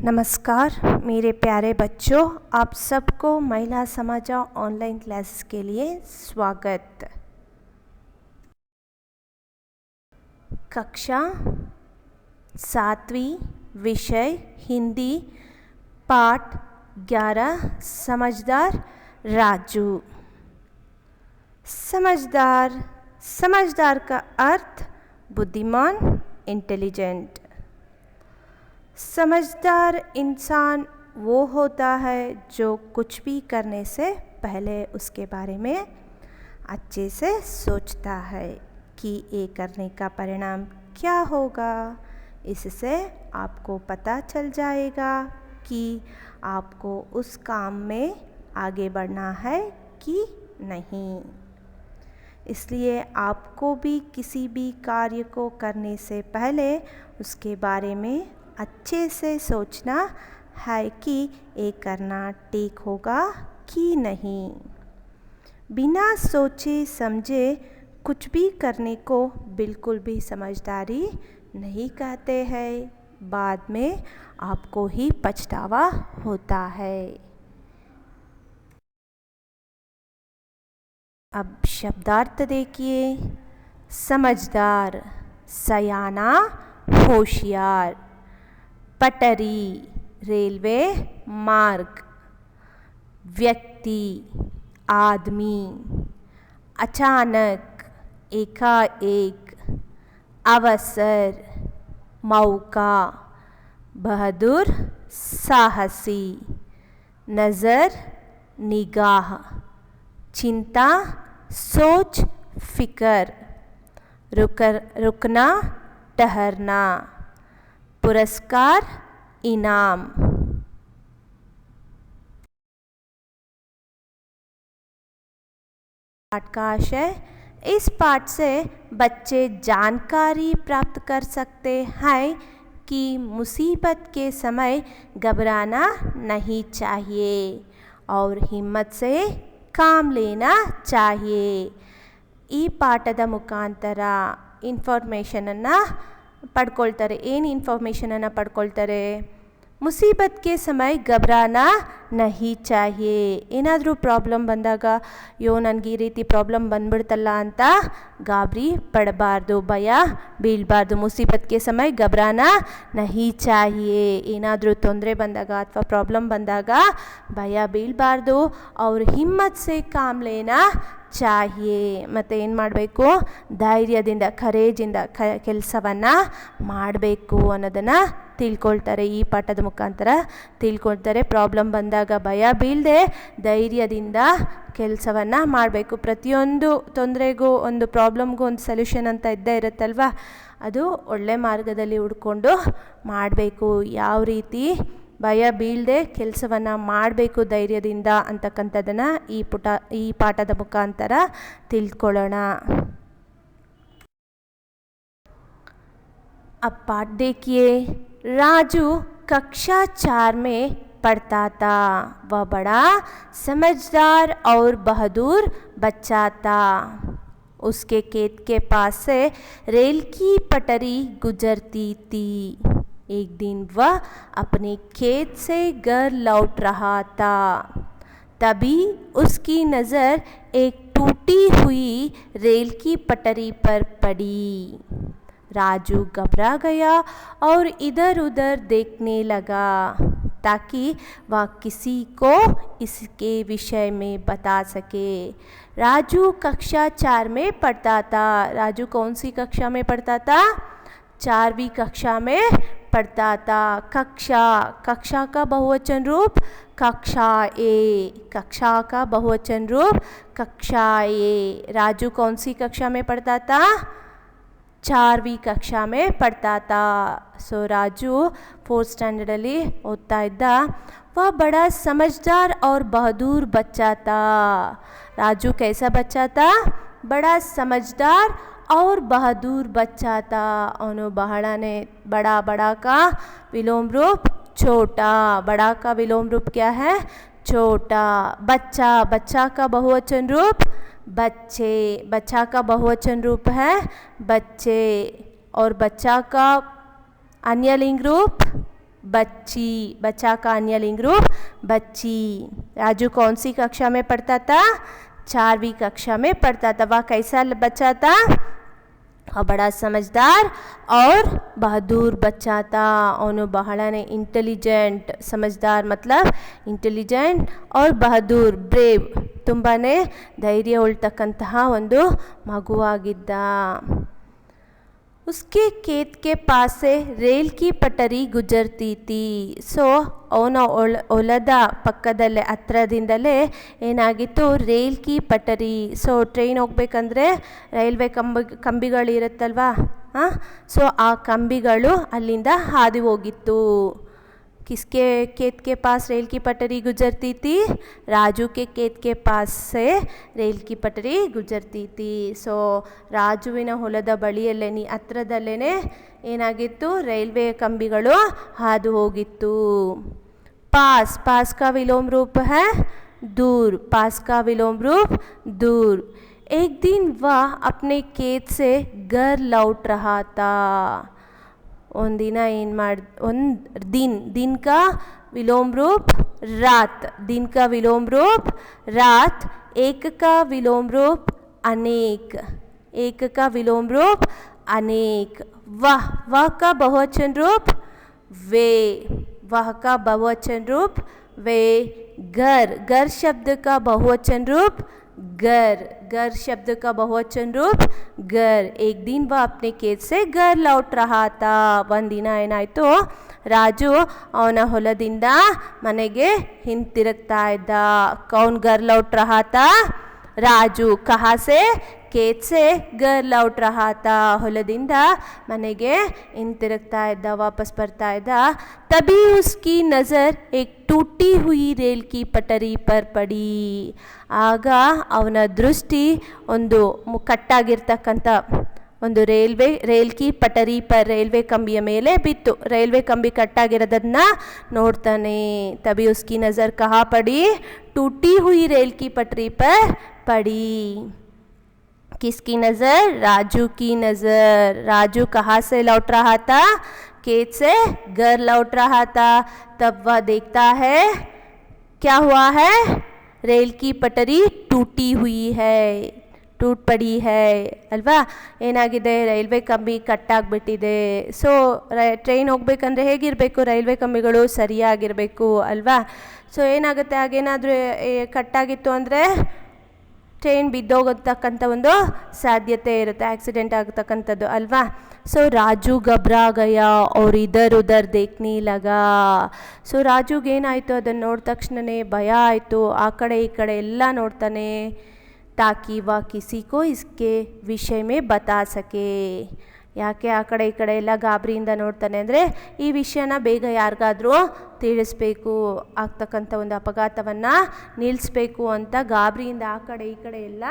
नमस्कार मेरे प्यारे बच्चों, आप सबको महिला समाचार ऑनलाइन क्लासेस के लिए स्वागत। कक्षा 7वीं, विषय हिंदी, पाठ 11, समझदार राजू। समझदार, समझदार का अर्थ बुद्धिमान, इंटेलिजेंट। समझदार इंसान वो होता है जो कुछ भी करने से पहले उसके बारे में अच्छे से सोचता है कि ये करने का परिणाम क्या होगा। इससे आपको पता चल जाएगा कि आपको उस काम में आगे बढ़ना है कि नहीं। इसलिए आपको भी किसी भी कार्य को करने से पहले उसके बारे में अच्छे से सोचना है कि ये करना ठीक होगा कि नहीं। बिना सोचे समझे कुछ भी करने को बिल्कुल भी समझदारी नहीं कहते हैं। बाद में आपको ही पछतावा होता है। अब शब्दार्थ देखिए। समझदार, सयाना, होशियार। पटरी, रेलवे मार्ग। व्यक्ति, आदमी। अचानक, एकाएक। अवसर, मौका। बहादुर, साहसी। नज़र, निगाह। चिंता, सोच, फिकर। रुकना, ठहरना। पुरस्कार, इनाम। पाठ का आशय। इस पाठ से बच्चे जानकारी प्राप्त कर सकते हैं कि मुसीबत के समय घबराना नहीं चाहिए और हिम्मत से काम लेना चाहिए। ಈ ಪಾಠದ ಮುಖಾಂತರ ಇನ್ಫಾರ್ಮೇಷನನ್ನು ಪಡ್ಕೊಳ್ತಾರೆ। ಏನು ಇನ್ಫಾರ್ಮೇಷನನ್ನು ಪಡ್ಕೊಳ್ತಾರೆ? ಮುಸೀಬತ್ ಕೆ ಸಮಯ ಘಬರಾನಾ ನಹಿ ಚಾಹಿಯೆ। ಏನಾದರೂ ಪ್ರಾಬ್ಲಮ್ ಬಂದಾಗ ಯೋ ನನಗೆ ಈ ರೀತಿ ಪ್ರಾಬ್ಲಮ್ ಬಂದ್ಬಿಡ್ತಲ್ಲ ಅಂತ ಗಾಬರಿ ಪಡಬಾರ್ದು, ಭಯ ಬೀಳಬಾರ್ದು। ಮುಸೀಬತ್ ಕೆ ಸಮಯ ಘಬರಾನಾ ನಹಿ ಚಾಹಿಯೆ। ಏನಾದರೂ ತೊಂದರೆ ಬಂದಾಗ ಅಥವಾ ಪ್ರಾಬ್ಲಮ್ ಬಂದಾಗ ಭಯ ಬೀಳಬಾರ್ದು। ಅವ್ರ ಹಿಮ್ಮತ್ ಸೆ ಕಾಮ್ ಲೇನಾ ಚಾಹಿಯೆ। ಮತ್ತು ಏನು ಮಾಡಬೇಕು? ಧೈರ್ಯದಿಂದ, ಕರೇಜಿಂದ ಕೆಲಸವನ್ನು ಮಾಡಬೇಕು ಅನ್ನೋದನ್ನು ತಿಳ್ಕೊಳ್ತಾರೆ। ಈ ಪಾಠದ ಮುಖಾಂತರ ತಿಳ್ಕೊಳ್ತಾರೆ। ಪ್ರಾಬ್ಲಮ್ ಬಂದಾಗ ಭಯ ಬೀಳದೆ ಧೈರ್ಯದಿಂದ ಕೆಲಸವನ್ನು ಮಾಡಬೇಕು। ಪ್ರತಿಯೊಂದು ತೊಂದರೆಗೂ, ಒಂದು ಪ್ರಾಬ್ಲಮ್ಗೂ ಒಂದು ಸೊಲ್ಯೂಷನ್ ಅಂತ ಇದ್ದೇ ಇರುತ್ತಲ್ವ, ಅದು ಒಳ್ಳೆ ಮಾರ್ಗದಲ್ಲಿ ಹುಡ್ಕೊಂಡು ಮಾಡಬೇಕು। ಯಾವ ರೀತಿ ಭಯ ಬೀಳದೆ ಕೆಲಸವನ್ನು ಮಾಡಬೇಕು ಧೈರ್ಯದಿಂದ ಅಂತಕ್ಕಂಥದ್ದನ್ನು ಈ ಪಾಠದ ಮುಖಾಂತರ ತಿಳ್ಕೊಳ್ಳೋಣ। अब पाठ देखिए। राजू कक्षा 4 में पढ़ता था। वह बड़ा समझदार और बहादुर बच्चा था। उसके खेत के पास से रेल की पटरी गुजरती थी। एक दिन वह अपने खेत से घर लौट रहा था। तभी उसकी नज़र एक टूटी हुई रेल की पटरी पर पड़ी। राजू घबरा गया और इधर उधर देखने लगा ताकि वह किसी को इसके विषय में बता सके। राजू कक्षा 4 में पढ़ता था। राजू कौन सी कक्षा में पढ़ता था? 4वीं कक्षा में पढ़ता था। कक्षा, कक्षा का बहुवचन रूप कक्षाएं। कक्षा का बहुवचन रूप कक्षाएं। राजू कौन सी कक्षा में पढ़ता था? 4वीं कक्षा में पढ़ता था। सो राजू 4th स्टैंडर्डली ओद्ता इद्द। वह बड़ा समझदार और बहादुर बच्चा था। राजू कैसा बच्चा था? बड़ा समझदार और बहादुर बच्चा था। ಅವನು ಬಹಳನೇ बड़ा, बड़ा का विलोम रूप छोटा। बड़ा का विलोम रूप क्या है? छोटा। बच्चा, बच्चा का बहुवचन रूप बच्चे। बच्चा का बहुवचन रूप है बच्चे। और बच्चा का अन्य लिंग रूप बच्ची, बच्चा का अन्य लिंग रूप बच्ची। राजू कौन सी कक्षा में पढ़ता था? 4वीं कक्षा में पढ़ता था। वह कैसा बच्चा था? वह बड़ा समझदार और बहादुर बच्चा था। ಅವನು ಬಹಳನೇ ಇಂಟೆಲಿಜೆಂಟ್, ಸಮझदार मतलब ಇಂಟೆಲಿಜೆಂಟ್ और ಬಹದೂರ್ ಬ್ರೇವ್, ತುಂಬಾ ಧೈರ್ಯ ಉಳ್ತಕ್ಕಂತಹ ಒಂದು ಮಗುವಾಗಿದ್ದ। उसके खेत के पास से रेल की पटरी गुजरती थी। ಸೊ ಅವನ ಹೊಲದ ಪಕ್ಕದಲ್ಲೇ ಹತ್ರದಿಂದಲೇ ಏನಾಗಿತ್ತು? ರೇಲ್ ಕಿ ಪಟರಿ, ಸೊ ಟ್ರೈನ್ ಹೋಗ್ಬೇಕಂದ್ರೆ ರೈಲ್ವೆ ಕಂಬಿಗಳಿರುತ್ತಲ್ವಾ, ಸೊ ಆ ಕಂಬಿಗಳು ಅಲ್ಲಿಂದ ಹಾದು ಹೋಗಿತ್ತು। किसके खेत के पास रेल की पटरी गुजरती थी? राजू के खेत के पास से रेल की पटरी गुजरती थी। ಸೊ ರಾಜುವಿನ ಹೊಲದ ಬಳಿಯಲ್ಲೇ ಹತ್ರದಲ್ಲೇ ಏನಾಗಿತ್ತು? ರೈಲ್ವೆ ಕಂಬಿಗಳು ಹಾದು ಹೋಗಿತ್ತು। पास, पास का विलोम रूप है दूर, पास का विलोम रूप दूर। एक दिन वह अपने खेत से घर लौट रहा था। ಒಂದಿನ ಏನು ಒಂದು दिन का विलोम रूप रात, दिन का विलोम रूप रात। एक का विलोम रूप अनेक, एक का विलोम रूप अनेक। वह का बहुवचन रूप वे, वह का बहुवचन रूप वे। घर, घर शब्द का बहुवचन रूप घर, घर शब्द का बहुवचन रूप घर। एक दिन वह अपने खेत से घर लौट रहा था। ಒಂದಿನ ಏನಾಯಿತು? ರಾಜು ಅವನ ಹೊಲದಿಂದ ಮನೆಗೆ ಹಿಂತಿರುಗ್ತಾ ಇದ್ದ। ಕೌನ್ ಘರ್ ಲೌಟ್ ರಹಾ ತಾ? ರಾಜು। ಕಹಾ ಸೆ? खेत से घर लौट रहा था, ಹೊಲದಿಂದ ಮನೆಗೆ ಹಿಂತಿರುಗ್ತಾ ಇದ್ದ, ವಾಪಸ್ ಬರ್ತಾ ಇದ್ದ। तभी उसकी नज़र एक टूटी हुई रेल की पटरी पर पड़ी। ಆಗ ಅವನ ದೃಷ್ಟಿ ಒಂದು ಕಟ್ಟಾಗಿರ್ತಕ್ಕಂಥ ಒಂದು ರೇಲ್ ಕಿ ಪಟರಿ ಪರ್, ರೈಲ್ವೆ ಕಂಬಿಯ ಮೇಲೆ ಬಿತ್ತು। ರೈಲ್ವೆ ಕಂಬಿ ಕಟ್ಟಾಗಿರೋದನ್ನ ನೋಡ್ತಾನೆ। तभी उसकी नज़र कहाँ पड़ी? टूटी हुई रेल की पटरी पर पड़ी। किसकी नज़र? राजू की नज़र। राजू कहाँ से लौट रहा था? खेत से घर लौट रहा था। तब वह देखता है क्या हुआ है? रेल की पटरी टूटी हुई है, टूट पड़ी है ಅಲ್ವಾ? ಏನಾಗಿದೆ? ರೈಲ್ವೆ ಕಂಬಿ ಕಟ್ಟಾಗ್ಬಿಟ್ಟಿದೆ। ಸೊ ಟ್ರೈನ್ ಹೋಗ್ಬೇಕಂದ್ರೆ ಹೇಗಿರಬೇಕು? ರೈಲ್ವೆ ಕಂಬಿಗಳು ಸರಿಯಾಗಿರಬೇಕು ಅಲ್ವಾ? ಸೊ ಏನಾಗುತ್ತೆ? ಹಾಗೇನಾದರೂ ಕಟ್ಟಾಗಿತ್ತು ಅಂದರೆ ಟ್ರೈನ್ ಬಿದ್ದೋಗತಕ್ಕಂಥ ಒಂದು ಸಾಧ್ಯತೆ ಇರುತ್ತೆ, ಆಕ್ಸಿಡೆಂಟ್ ಆಗತಕ್ಕಂಥದ್ದು ಅಲ್ವಾ? ಸೊ ರಾಜು घबरा गया और इधर उधर देखने लगा। ಸೊ ರಾಜುಗೆ ಏನಾಯಿತು? ಅದನ್ನು ನೋಡಿದ ತಕ್ಷಣವೇ ಭಯ ಆಯಿತು, ಆ ಕಡೆ ಈ ಕಡೆ ಎಲ್ಲ ನೋಡ್ತಾನೆ। ताकि वह किसी को इसके विषय में बता सके। ಯಾಕೆ ಆ ಕಡೆ ಈ ಕಡೆ ಎಲ್ಲ ಗಾಬರಿಯಿಂದ ನೋಡ್ತಾನೆ ಅಂದರೆ ಈ ವಿಷಯನ ಬೇಗ ಯಾರಿಗಾದರೂ ತಿಳಿಸ್ಬೇಕು, ಆಗ್ತಕ್ಕಂಥ ಒಂದು ಅಪಘಾತವನ್ನು ನಿಲ್ಲಿಸ್ಬೇಕು ಅಂತ ಗಾಬರಿಯಿಂದ ಆ ಕಡೆ ಈ ಕಡೆ ಎಲ್ಲ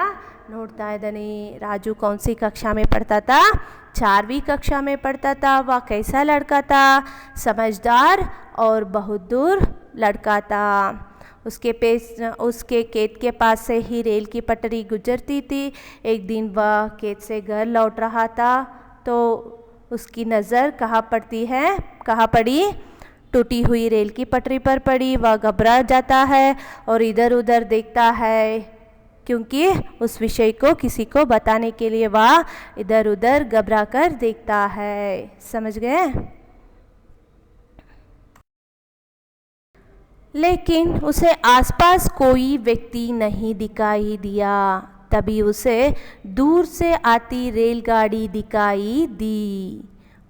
ನೋಡ್ತಾ ಇದ್ದಾನೆ। राजू कौन सी कक्षा में पढ़ता था? 4वीं कक्षा में पढ़ता था। वह कैसा लड़का था? समझदार और बहादुर लड़का था। उसके खेत के पास से ही रेल की पटरी गुजरती थी। एक दिन वह खेत से घर लौट रहा था तो उसकी नज़र कहाँ पड़ती है? कहाँ पड़ी? टूटी हुई रेल की पटरी पर पड़ी। वह घबरा जाता है और इधर उधर देखता है, क्योंकि उस विषय को किसी को बताने के लिए वह इधर उधर घबरा कर देखता है। समझ गए? लेकिन उसे आसपास कोई व्यक्ति नहीं दिखाई दिया। तभी उसे दूर से आती रेलगाड़ी दिखाई दी।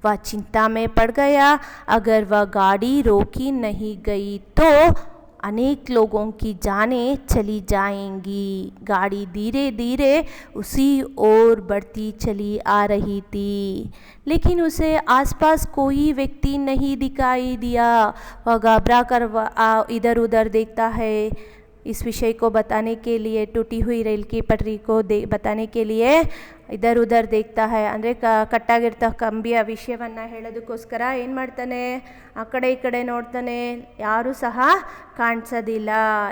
वह चिंता में पड़ गया। अगर वह गाड़ी रोकी नहीं गई तो अनेक लोगों की जानें चली जाएंगी। गाड़ी धीरे धीरे उसी ओर बढ़ती चली आ रही थी, लेकिन उसे आसपास कोई व्यक्ति नहीं दिखाई दिया। वह घबरा कर इधर उधर देखता है, इस विषय को बताने के लिए, टूटी हुई रेल की पटरी को बताने के लिए इधर उधर देखता है। ಅಂದರೆ ಕಟ್ಟಾಗಿರ್ತ ಕಂಬಿಯ ವಿಷಯವನ್ನು ಹೇಳೋದಕ್ಕೋಸ್ಕರ ಏನು ಮಾಡ್ತಾನೆ? ಆ ಕಡೆ ಈ ಕಡೆ ನೋಡ್ತಾನೆ, ಯಾರೂ ಸಹ ಕಾಣಿಸೋದಿಲ್ಲ।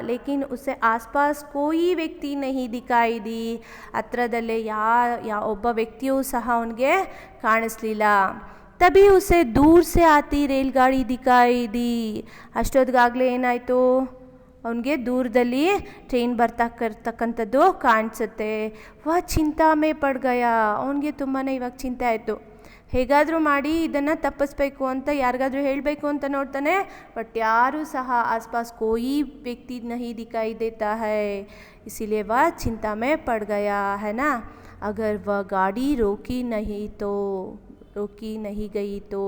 ಲೇಕಿನ್ ಉಸೆ ಆಸ್ಪಾಸ್ ಕೋಯಿ ವ್ಯಕ್ತಿ ನಹಿ ದಿಖಾಯಿ ದಿ, ಹತ್ರದಲ್ಲೇ ಒಬ್ಬ ವ್ಯಕ್ತಿಯೂ ಸಹ ಅವನಿಗೆ ಕಾಣಿಸ್ಲಿಲ್ಲ। तभी उसे दूर से आती रेलगाड़ी दिखाई दी. ಅಷ್ಟೊತ್ತಿಗಾಗಲೇ ಏನಾಯಿತು, ಅವನಿಗೆ ದೂರದಲ್ಲಿ ಟ್ರೈನ್ ಬರ್ತಕ್ಕಂಥದ್ದು ಕಾಣಿಸುತ್ತೆ. ಚಿಂತಾ ಮೇ ಪಡ್ ಗಯಾ, ಅವನಿಗೆ ತುಂಬಾ ಇವಾಗ ಚಿಂತೆ ಆಯಿತು. ಹೇಗಾದರೂ ಮಾಡಿ ಇದನ್ನು ತಪ್ಪಿಸ್ಬೇಕು ಅಂತ ಯಾರಿಗಾದ್ರೂ ಹೇಳಬೇಕು ಅಂತ ನೋಡ್ತಾನೆ. ಬಟ್ ಯಾರೂ ಸಹ ಆಸ್ಪಾಸ್ ಕೋಯಿ ವ್ಯಕ್ತಿ नहीं दिखाई देता है, इसीलिए वह चिंता में पड़ गया है ना. अगर वह गाड़ी रोकी नहीं गई तो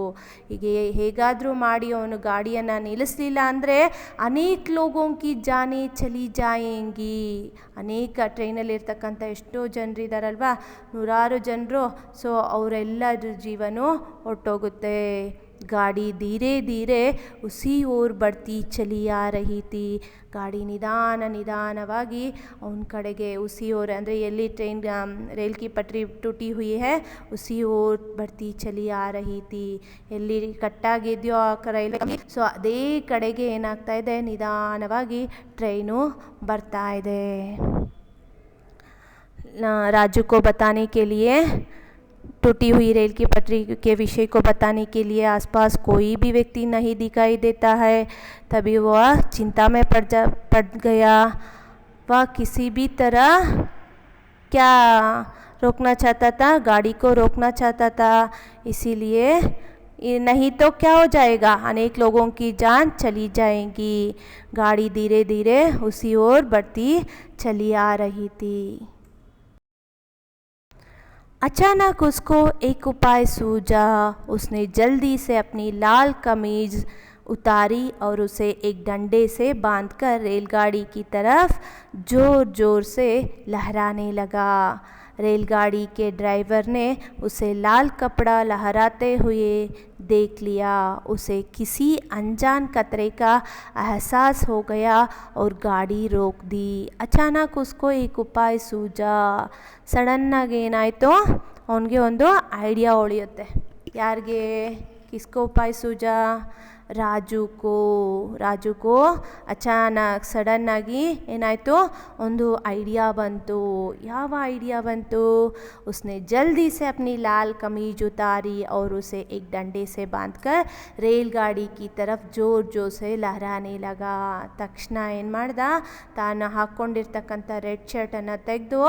ಹೀಗೆ ಹೇಗಾದರೂ ಮಾಡಿ ಅವನು ಗಾಡಿಯನ್ನು ನಿಲ್ಲಿಸಲಿಲ್ಲ ಅಂದರೆ ಅನೇಕ ಲೋಗೋं की जाने चली जाएंगी. ಅನೇಕ ಟ್ರೈನಲ್ಲಿರ್ತಕ್ಕಂಥ ಎಷ್ಟೋ ಜನರಿದ್ದಾರಲ್ವ, ನೂರಾರು ಜನರು. ಸೊ ಅವರೆಲ್ಲರ ಜೀವನೂ ಹೊರಟೋಗುತ್ತೆ. ಗಾಡಿ ಧೀರೆ ಧೀರೆ ಉಸಿ ಓರ್ ಬಡ್ತಿ ಚಲಿ ಆ ರಹಿ ಥಿ. ಗಾಡಿ ನಿಧಾನವಾಗಿ ಅವನ ಕಡೆಗೆ ಉಸಿ ಓರ್ ಅಂದರೆ ಎಲ್ಲಿ ಟ್ರೈನ್ ರೈಲ್ ಕಿ ಪಟ್ರಿ ಟೂಟಿ ಹುಯಿ ಹೈ ಉಸಿ ಓರ್ ಬಡ್ತಿ ಚಲಿ ಆ ರಹಿ ಥಿ. ಎಲ್ಲಿ ಕಟ್ಟಾಗಿದೆಯೋ ಆ ರೈಲ್, ಸೊ ಅದೇ ಕಡೆಗೆ ಏನಾಗ್ತಾ ಇದೆ, ನಿಧಾನವಾಗಿ ಟ್ರೈನು ಬರ್ತಾ ಇದೆ. राजू को बताने के लिए, टूटी हुई रेल की पटरी के विषय को बताने के लिए आसपास कोई भी व्यक्ति नहीं दिखाई देता है. तभी वह चिंता में पड़ गया. वह किसी भी तरह क्या रोकना चाहता था, गाड़ी को रोकना चाहता था. इसीलिए नहीं तो क्या हो जाएगा, अनेक लोगों की जान चली जाएगी. गाड़ी धीरे धीरे उसी ओर बढ़ती चली आ रही थी. अचानक उसको एक उपाय सूझा. उसने जल्दी से अपनी लाल कमीज उतारी और उसे एक डंडे से बांधकर रेलगाड़ी की तरफ ज़ोर ज़ोर से लहराने लगा. रेलगाड़ी के ड्राइवर ने उसे लाल कपड़ा लहराते हुए देख लिया. उसे किसी अनजान खतरे का एहसास हो गया और गाड़ी रोक दी. अचानक उसको एक उपाय सूझा. ಸಡನ್ನಾಗಿ ಏನಾಯಿತು, ಅವನಿಗೆ ಒಂದು ಐಡಿಯಾ ಹೊಳೆಯುತ್ತೆ. ಯಾರಿಗೆ, ಕಿಸ್ಕೋ ಉಪಾಯ ಸೂಜಾ, ರಾಜು ಕೋ ಅಚಾನಕ್ ಸಡನ್ನಾಗಿ ಏನಾಯಿತು, ಒಂದು ಐಡಿಯಾ ಬಂತು. ಯಾವ ಐಡಿಯಾ ಬಂತು, उसने जल्दी से अपनी लाल कमीज उतारी और उसे एक डंडे से बांधकर रेलगाड़ी की तरफ जोर जोर से लहराने लगा. ತಕ್ಷಣ ಏನು ಮಾಡ್ದ, ತಾನು ಹಾಕ್ಕೊಂಡಿರ್ತಕ್ಕಂಥ ರೆಡ್ ಶರ್ಟನ್ನು ತೆಗೆದು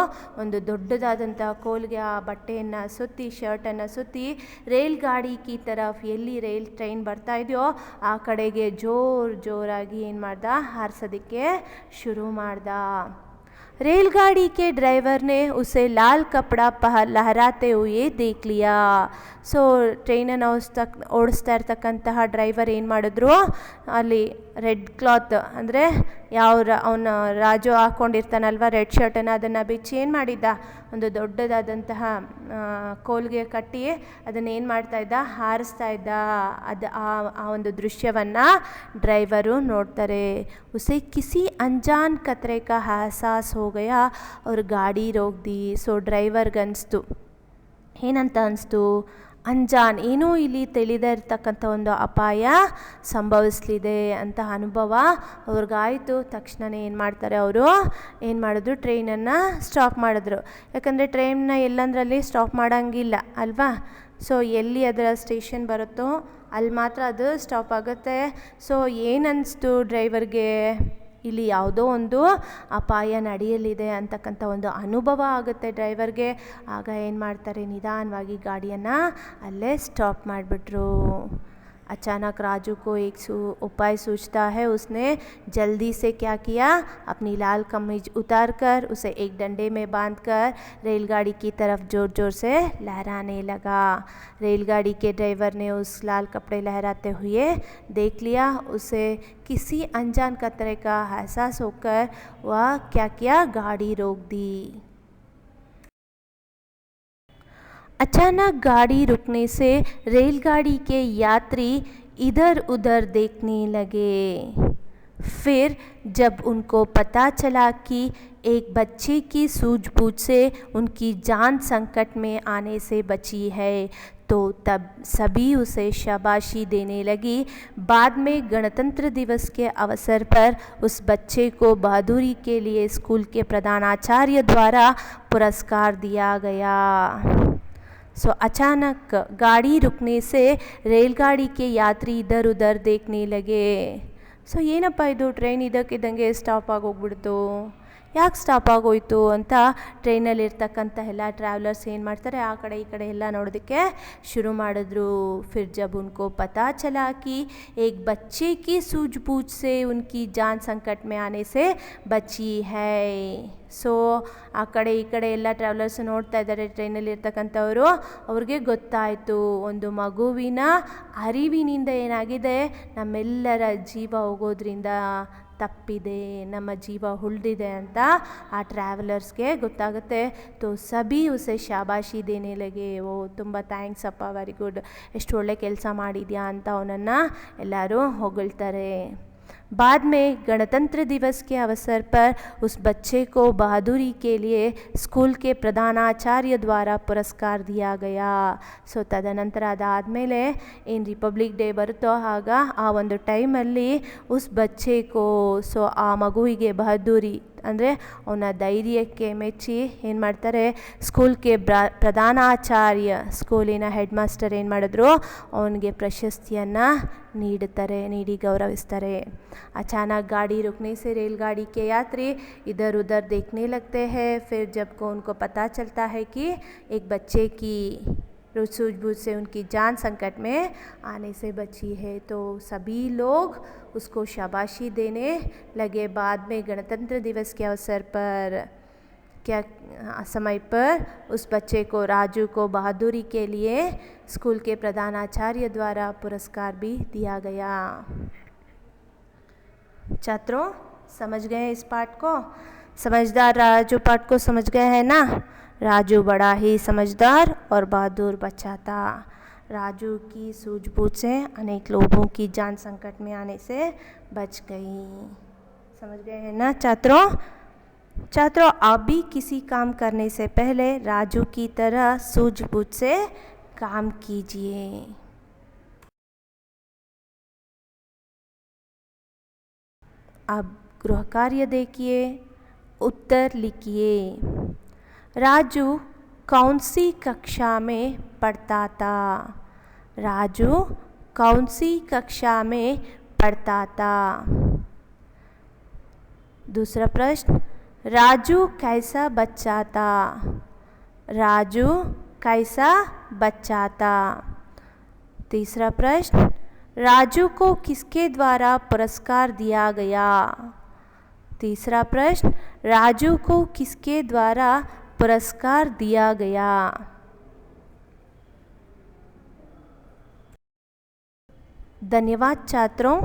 ಒಂದು ದೊಡ್ಡದಾದಂಥ ಕೋಲ್ಗೆ ಆ ಬಟ್ಟೆಯನ್ನು ಸುತ್ತಿ, ಶರ್ಟನ್ನು ಸುತ್ತಿ ರೇಲ್ಗಾಡಿ ಕಿ ತರಫ್, ಎಲ್ಲಿ ರೈಲ್ ಟ್ರೈನ್ ಬರ್ತಾ ಇದೆಯೋ ಆ ಕಡೆಗೆ ಜೋರಾಗಿ ಏನು ಮಾಡ್ದ, ಹಾರಿಸೋದಕ್ಕೆ ಶುರು ಮಾಡ್ದ. रेलगाड़ी के ड्राइवर ने उसे लाल कपड़ा लहराते हुए देख लिया. ಸೊ ಟ್ರೈನನ್ನು ಓಡಿಸ್ತಾ ಇರ್ತಕ್ಕಂತಹ ಡ್ರೈವರ್ ಏನು ಮಾಡಿದ್ರು, ಅಲ್ಲಿ ರೆಡ್ ಕ್ಲಾತ್ ಅಂದರೆ ಅವನ ರಾಜು ಹಾಕ್ಕೊಂಡಿರ್ತಾನಲ್ವ ರೆಡ್ ಶರ್ಟನ್ನು, ಅದನ್ನು ಬಿಚ್ಚಿ ಏನು ಮಾಡಿದ್ದ, ಒಂದು ದೊಡ್ಡದಾದಂತಹ ಕೋಲ್ಗೆ ಕಟ್ಟಿ ಅದನ್ನು ಏನು ಮಾಡ್ತಾ ಇದ್ದ, ಹಾರಿಸ್ತಾ ಇದ್ದ. ಅದು ಆ ಒಂದು ದೃಶ್ಯವನ್ನು ಡ್ರೈವರು ನೋಡ್ತಾರೆ. ಉಸೆ ಕಿಸಿ ಅನ್ಜಾನ್ ಖತರೆ ಕಾ ಎಹಸಾಸ್ ಹೋ ಗಯಾ ಅವ್ರ ಗಾಡಿ ರೋಕ್ ದಿ. ಸೊ ಡ್ರೈವರ್ಗನ್ನಿಸ್ತು, ಏನಂತ ಅನಿಸ್ತು, ಅಂಜಾನ್, ಏನೋ ಇಲ್ಲಿ ತಿಳಿದೇ ಇರ್ತಕ್ಕಂಥ ಒಂದು ಅಪಾಯ ಸಂಭವಿಸಲಿದೆ ಅಂತ ಅನುಭವ ಅವ್ರಿಗಾಯಿತು. ತಕ್ಷಣವೇ ಏನು ಮಾಡ್ತಾರೆ, ಅವರು ಏನು ಮಾಡಿದ್ರು, ಟ್ರೈನನ್ನು ಸ್ಟಾಪ್ ಮಾಡಿದ್ರು. ಯಾಕಂದರೆ ಟ್ರೈನ್ನ ಎಲ್ಲಂದ್ರಲ್ಲಿ ಸ್ಟಾಪ್ ಮಾಡೋಂಗಿಲ್ಲ ಅಲ್ವಾ. ಸೊ ಎಲ್ಲಿ ಅದರ ಸ್ಟೇಷನ್ ಬರುತ್ತೋ ಅಲ್ಲಿ ಮಾತ್ರ ಅದು ಸ್ಟಾಪ್ ಆಗುತ್ತೆ. ಸೊ ಏನನ್ನಿಸ್ತು ಡ್ರೈವರ್ಗೆ, ಇಲ್ಲಿ ಯಾವುದೋ ಒಂದು ಅಪಾಯ ನಡೆಯಲಿದೆ ಅಂತಕ್ಕಂಥ ಒಂದು ಅನುಭವ ಆಗುತ್ತೆ ಡ್ರೈವರ್ಗೆ. ಆಗ ಏನು ಮಾಡ್ತಾರೆ, ನಿಧಾನವಾಗಿ ಗಾಡಿಯನ್ನು ಅಲ್ಲೇ ಸ್ಟಾಪ್ ಮಾಡಿಬಿಟ್ರು. अचानक राजू को एक उपाय सूझता है. उसने जल्दी से क्या किया, अपनी लाल कमीज उतार कर उसे एक डंडे में बांधकर रेलगाड़ी की तरफ ज़ोर ज़ोर से लहराने लगा. रेलगाड़ी के ड्राइवर ने उस लाल कपड़े लहराते हुए देख लिया. उसे किसी अनजान खतरे का एहसास होकर वह क्या किया, गाड़ी रोक दी. अचानक गाड़ी रुकने से रेलगाड़ी के यात्री इधर उधर देखने लगे. फिर जब उनको पता चला कि एक बच्चे की सूझबूझ से उनकी जान संकट में आने से बची है, तो तब सभी उसे शाबाशी देने लगी. बाद में गणतंत्र दिवस के अवसर पर उस बच्चे को बहादुरी के लिए स्कूल के प्रधानाचार्य द्वारा पुरस्कार दिया गया. सो अचानक गाड़ी रुकने से रेलगाड़ी के यात्री इधर उधर देखने लगे. ಸೊ ಏನಪ್ಪ ಇದು ಟ್ರೈನ್ ಇದಕ್ಕಿದ್ದಂಗೆ ಸ್ಟಾಪ್ ಆಗೋಗ್ಬಿಡ್ತು, ಯಾಕೆ ಸ್ಟಾಪ್ ಆಗೋಯ್ತು ಅಂತ ಟ್ರೈನಲ್ಲಿರ್ತಕ್ಕಂಥ ಎಲ್ಲ ಟ್ರಾವೆಲರ್ಸ್ ಏನು ಮಾಡ್ತಾರೆ, ಆ ಕಡೆ ಈ ಕಡೆ ಎಲ್ಲ ನೋಡೋದಕ್ಕೆ ಶುರು ಮಾಡಿದ್ರು. फिर जब उनको पता चला कि एक बच्चे की सूझबूझ से उनकी जान संकट में आने से बची है. ಸೊ ಆ ಕಡೆ ಈ ಕಡೆ ಎಲ್ಲ ಟ್ರಾವೆಲರ್ಸ್ ನೋಡ್ತಾ ಇದ್ದಾರೆ ಟ್ರೈನಲ್ಲಿರ್ತಕ್ಕಂಥವರು. ಅವ್ರಿಗೆ ಗೊತ್ತಾಯಿತು ಒಂದು ಮಗುವಿನ ಅರಿವಿನಿಂದ ಏನಾಗಿದೆ, ನಮ್ಮೆಲ್ಲರ ಜೀವ ಹೋಗೋದ್ರಿಂದ ತಪ್ಪಿದೆ, ನಮ್ಮ ಜೀವ ಉಳಿದಿದೆ ಅಂತ ಆ ಟ್ರಾವೆಲರ್ಸ್ಗೆ ಗೊತ್ತಾಗುತ್ತೆ. ತೋ ಸಭಿ ಉಸೆ ಶಾಬಾಶಿ ದೇನೆ ಲಗೆ, ಓ ತುಂಬ ಥ್ಯಾಂಕ್ಸ್ ಅಪ್ಪ, ವೆರಿ ಗುಡ್, ಎಷ್ಟು ಒಳ್ಳೆ ಕೆಲಸ ಮಾಡಿದ್ಯಾ ಅಂತ ಅವನನ್ನು ಎಲ್ಲರೂ ಹೊಗಳ್ತಾರೆ. बाद में गणतंत्र दिवस के अवसर पर उस बच्चे को बहादुरी के लिए स्कूल के प्रधानाचार्य द्वारा पुरस्कार दिया गया. ಸೊ ತದನಂತರ ಅದಾದಮೇಲೆ ಏನು ರಿಪಬ್ಲಿಕ್ ಡೇ ಬರುತ್ತೋ ಆಗ ಆ ಒಂದು ಟೈಮಲ್ಲಿ ಉಸ್ ಬಚ್ಚೆಕೋ, ಸೊ ಆ ಮಗುವಿಗೆ ಬಹದ್ದೂರಿ ಅಂದರೆ ಅವನ ಧೈರ್ಯಕ್ಕೆ ಮೆಚ್ಚಿ ಏನು ಮಾಡ್ತಾರೆ, ಸ್ಕೂಲ್ಗೆ ಪ್ರಧಾನಾಚಾರ್ಯ, ಸ್ಕೂಲಿನ ಹೆಡ್ ಮಾಸ್ಟರ್ ಏನು ಮಾಡಿದ್ರು, ಅವನಿಗೆ ಪ್ರಶಸ್ತಿಯನ್ನು ನೀಡಿ ಗೌರವಿಸ್ತಾರೆ. अचानक गाड़ी रुकने से रेलगाड़ी के यात्री इधर उधर देखने लगते हैं. फिर जब को उनको पता चलता है कि एक बच्चे की सूझबूझ से उनकी जान संकट में आने से बची है, तो सभी लोग उसको शाबाशी देने लगे. बाद में गणतंत्र दिवस के अवसर पर क्या समय पर उस बच्चे को, राजू को, बहादुरी के लिए स्कूल के प्रधानाचार्य द्वारा पुरस्कार भी दिया गया. छात्रों समझ गए इस पाठ को? समझदार राजू पाठ को समझ गए हैं ना? राजू बड़ा ही समझदार और बहादुर बच्चा था. राजू की सूझबूझ से अनेक लोगों की जान संकट में आने से बच गई. समझ गए हैं ना छात्रों? छात्रों आप भी किसी काम करने से पहले राजू की तरह सूझबूझ से काम कीजिए. अब गृह कार्य देखिए, उत्तर लिखिए. राजू कौन सी कक्षा में पढ़ता था? राजू कौन सी कक्षा में पढ़ता था? दूसरा प्रश्न, राजू कैसा बच्चा था? राजू कैसा बच्चा था? तीसरा प्रश्न, राजू को किसके द्वारा पुरस्कार दिया गया? तीसरा प्रश्न, राजू को किसके द्वारा पुरस्कार दिया गया? धन्यवाद छात्रों.